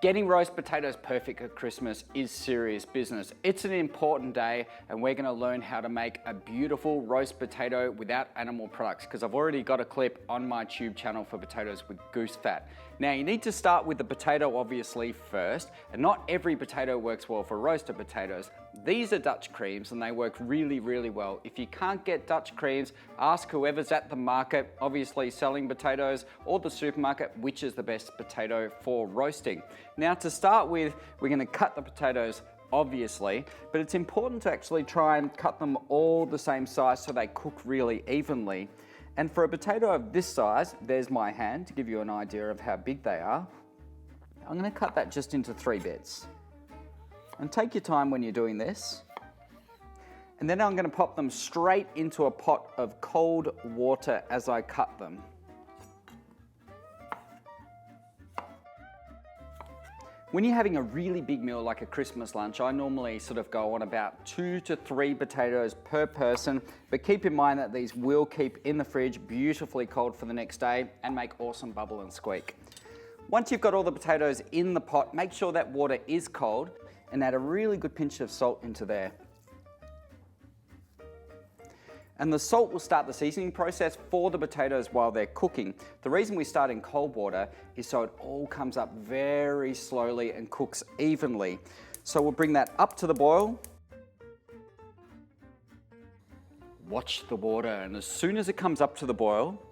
Getting roast potatoes perfect at Christmas is serious business. It's an important day and we're gonna learn how to make a beautiful roast potato without animal products because I've already got a clip on my tube channel for potatoes with goose fat. Now you need to start with the potato obviously first, and not every potato works well for roasted potatoes. These are Dutch creams and they work really, really well. If you can't get Dutch creams, ask whoever's at the market, obviously selling potatoes, or the supermarket, which is the best potato for roasting. Now to start with, we're going to cut the potatoes obviously, but it's important to actually try and cut them all the same size so they cook really evenly. And for a potato of this size, there's my hand to give you an idea of how big they are. I'm going to cut that just into 3 bits. And take your time when you're doing this. And then I'm going to pop them straight into a pot of cold water as I cut them. When you're having a really big meal like a Christmas lunch, I normally sort of go on about 2 to 3 potatoes per person, but keep in mind that these will keep in the fridge beautifully cold for the next day and make awesome bubble and squeak. Once you've got all the potatoes in the pot, make sure that water is cold and add a really good pinch of salt into there. And the salt will start the seasoning process for the potatoes while they're cooking. The reason we start in cold water is so it all comes up very slowly and cooks evenly. So we'll bring that up to the boil. Watch the water, and as soon as it comes up to the boil,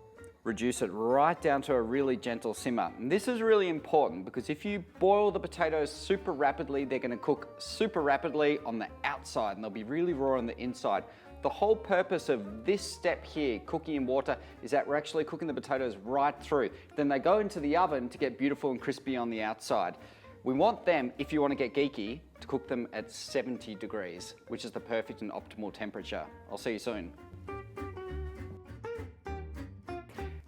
reduce it right down to a really gentle simmer. And this is really important because if you boil the potatoes super rapidly, they're going to cook super rapidly on the outside and they'll be really raw on the inside. The whole purpose of this step here, cooking in water, is that we're actually cooking the potatoes right through. Then they go into the oven to get beautiful and crispy on the outside. We want them, if you want to get geeky, to cook them at 70 degrees, which is the perfect and optimal temperature. I'll see you soon.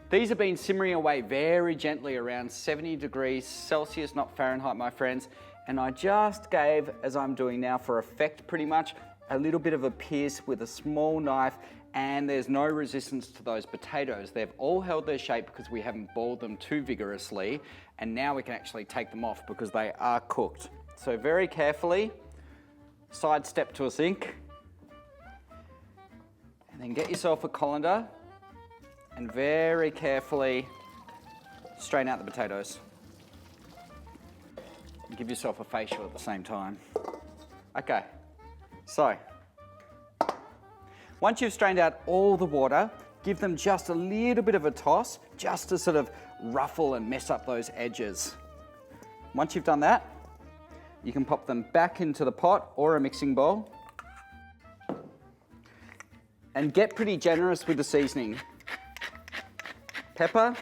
These have been simmering away very gently around 70 degrees Celsius, not Fahrenheit, my friends. And I just gave, as I'm doing now for effect pretty much, a little bit of a pierce with a small knife, and there's no resistance to those potatoes. They've all held their shape because we haven't boiled them too vigorously, and now we can actually take them off because they are cooked. So very carefully, sidestep to a sink, and then get yourself a colander, and very carefully strain out the potatoes. And give yourself a facial at the same time. Okay. So, once you've strained out all the water, give them just a little bit of a toss, just to sort of ruffle and mess up those edges. Once you've done that, you can pop them back into the pot or a mixing bowl. And get pretty generous with the seasoning. Pepper.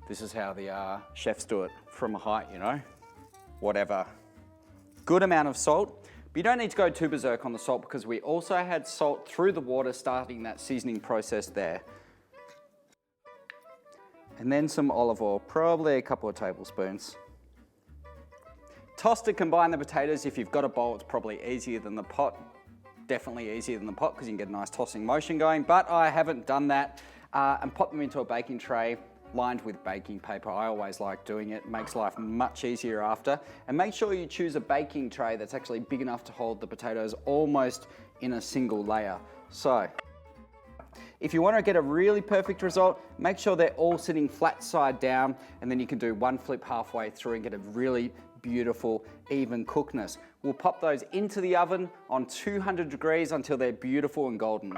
This is how the chefs do it, from a height, you know, whatever. Good amount of salt, but you don't need to go too berserk on the salt because we also had salt through the water starting that seasoning process there. And then some olive oil, probably a couple of tablespoons. Toss to combine the potatoes. If you've got a bowl, it's probably easier than the pot. Definitely easier than the pot because you can get a nice tossing motion going, but I haven't done that. And pop them into a baking tray lined with baking paper. I always like doing it. It makes life much easier after. And make sure you choose a baking tray that's actually big enough to hold the potatoes almost in a single layer. So, if you want to get a really perfect result, make sure they're all sitting flat side down, and then you can do one flip halfway through and get a really beautiful, even cookness. We'll pop those into the oven on 200 degrees until they're beautiful and golden.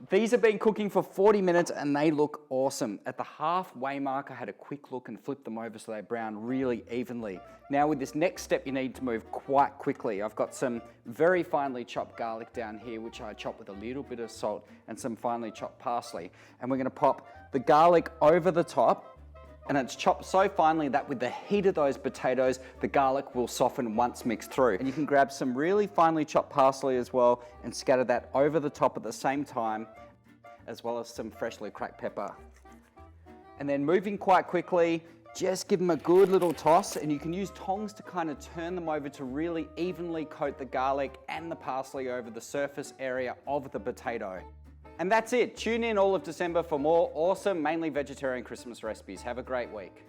These have been cooking for 40 minutes and they look awesome. At the halfway mark, I had a quick look and flipped them over so they brown really evenly. Now with this next step, you need to move quite quickly. I've got some very finely chopped garlic down here, which I chop with a little bit of salt, and some finely chopped parsley. And we're gonna pop the garlic over the top, and it's chopped so finely that with the heat of those potatoes, the garlic will soften once mixed through. And you can grab some really finely chopped parsley as well and scatter that over the top at the same time, as well as some freshly cracked pepper. And then moving quite quickly, just give them a good little toss, and you can use tongs to kind of turn them over to really evenly coat the garlic and the parsley over the surface area of the potato. And that's it. Tune in all of December for more awesome, mainly vegetarian Christmas recipes. Have a great week.